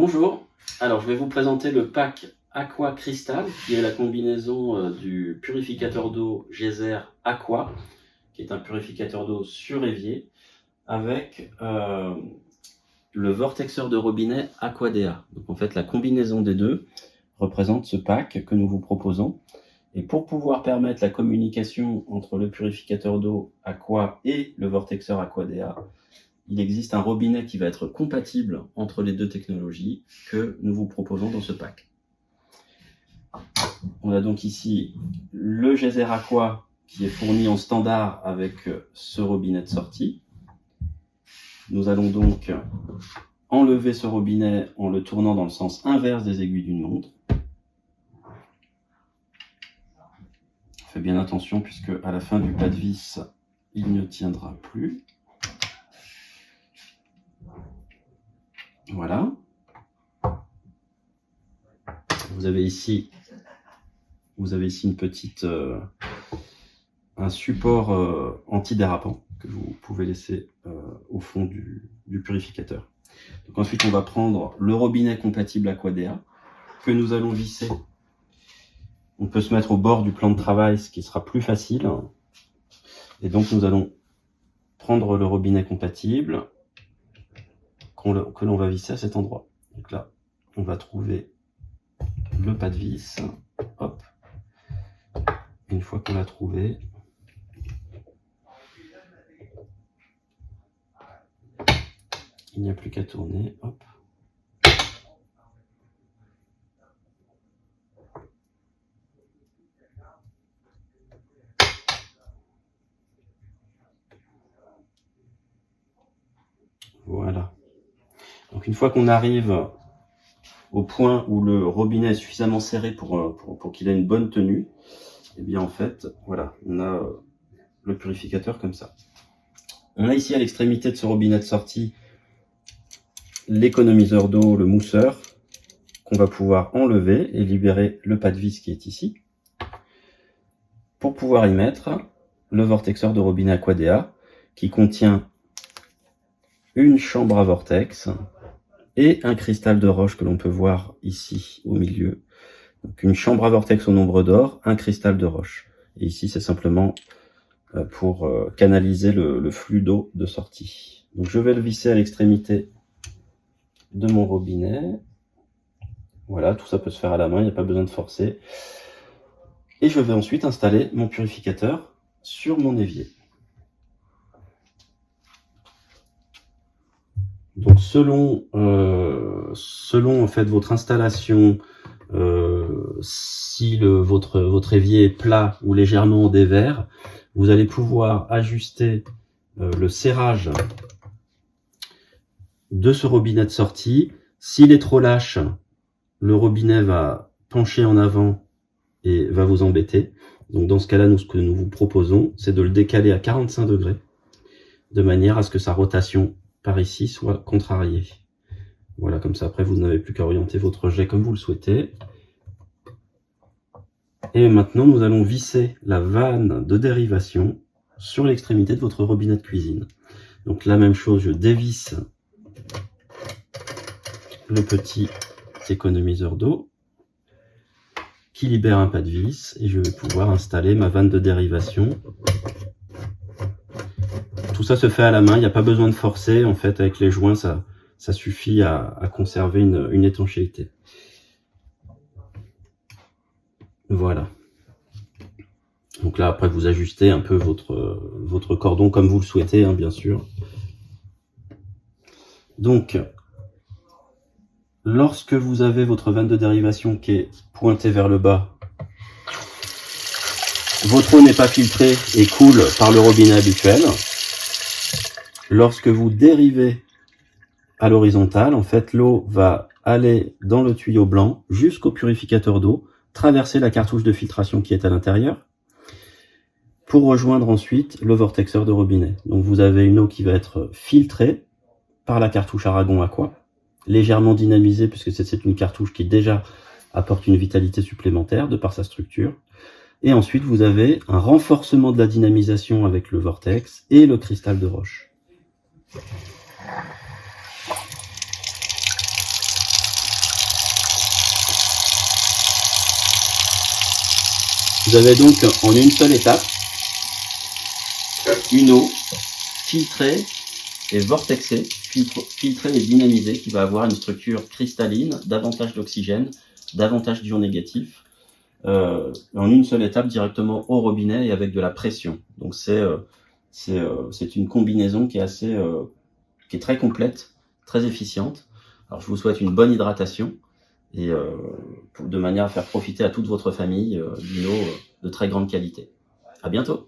Bonjour, alors je vais vous présenter le pack Aqua Crystal, qui est la combinaison du purificateur d'eau Geyser Aqua, qui est un purificateur d'eau sur évier, avec le vortexeur de robinet Aquadea. Donc en fait la combinaison des deux représente ce pack que nous vous proposons. Et pour pouvoir permettre la communication entre le purificateur d'eau Aqua et le vortexeur Aquadea, il existe un robinet qui va être compatible entre les deux technologies que nous vous proposons dans ce pack. On a donc ici le Geyser Aqua qui est fourni en standard avec ce robinet de sortie. Nous allons donc enlever ce robinet en le tournant dans le sens inverse des aiguilles d'une montre. Faites bien attention puisque à la fin du pas de vis, il ne tiendra plus. Voilà. Vous avez ici une petite un support antidérapant que vous pouvez laisser au fond du purificateur. Donc ensuite on va prendre le robinet compatible Aquadea que nous allons visser. On peut se mettre au bord du plan de travail, ce qui sera plus facile. Et donc nous allons prendre le robinet compatible que l'on va visser à cet endroit. Donc là, on va trouver le pas de vis. Hop. Une fois qu'on l'a trouvé, il n'y a plus qu'à tourner. Hop. Voilà. Donc une fois qu'on arrive au point où le robinet est suffisamment serré pour qu'il ait une bonne tenue, et bien en fait, voilà, on a le purificateur comme ça. On a ici à l'extrémité de ce robinet de sortie l'économiseur d'eau, le mousseur, qu'on va pouvoir enlever et libérer le pas de vis qui est ici, pour pouvoir y mettre le vortexeur de robinet Aquadea, qui contient une chambre à vortex et un cristal de roche que l'on peut voir ici au milieu. Donc une chambre à vortex au nombre d'or, un cristal de roche. Et ici c'est simplement pour canaliser le flux d'eau de sortie. Donc je vais le visser à l'extrémité de mon robinet. Voilà, tout ça peut se faire à la main, il n'y a pas besoin de forcer. Et je vais ensuite installer mon purificateur sur mon évier. Donc selon en fait votre installation, si votre évier est plat ou légèrement en dévers, vous allez pouvoir ajuster le serrage de ce robinet de sortie. S'il est trop lâche, le robinet va pencher en avant et va vous embêter. Donc dans ce cas-là, ce que nous vous proposons, c'est de le décaler à 45 degrés, de manière à ce que sa rotation par ici soit contrariée. Voilà, comme ça après vous n'avez plus qu'à orienter votre jet comme vous le souhaitez. Et maintenant nous allons visser la vanne de dérivation sur l'extrémité de votre robinet de cuisine. Donc la même chose, je dévisse le petit économiseur d'eau qui libère un pas de vis et je vais pouvoir installer ma vanne de dérivation. Tout ça se fait à la main, il n'y a pas besoin de forcer, en fait avec les joints ça suffit à conserver une étanchéité. Voilà. Donc là après vous ajustez un peu votre cordon comme vous le souhaitez, hein, bien sûr. Donc lorsque vous avez votre vanne de dérivation qui est pointée vers le bas, votre eau n'est pas filtrée et coule par le robinet habituel. Lorsque vous dérivez à l'horizontale, en fait, l'eau va aller dans le tuyau blanc jusqu'au purificateur d'eau, traverser la cartouche de filtration qui est à l'intérieur, pour rejoindre ensuite le vortexeur de robinet. Donc vous avez une eau qui va être filtrée par la cartouche Aragon Aqua, légèrement dynamisée puisque c'est une cartouche qui déjà apporte une vitalité supplémentaire de par sa structure. Et ensuite vous avez un renforcement de la dynamisation avec le vortex et le cristal de roche. Vous avez donc en une seule étape une eau filtrée et vortexée, filtrée et dynamisée, qui va avoir une structure cristalline, davantage d'oxygène, davantage d'ions négatifs, en une seule étape directement au robinet et avec de la pression. Donc c'est une combinaison qui est très complète, très efficiente. Alors je vous souhaite une bonne hydratation et de manière à faire profiter à toute votre famille d'une eau de très grande qualité. À bientôt.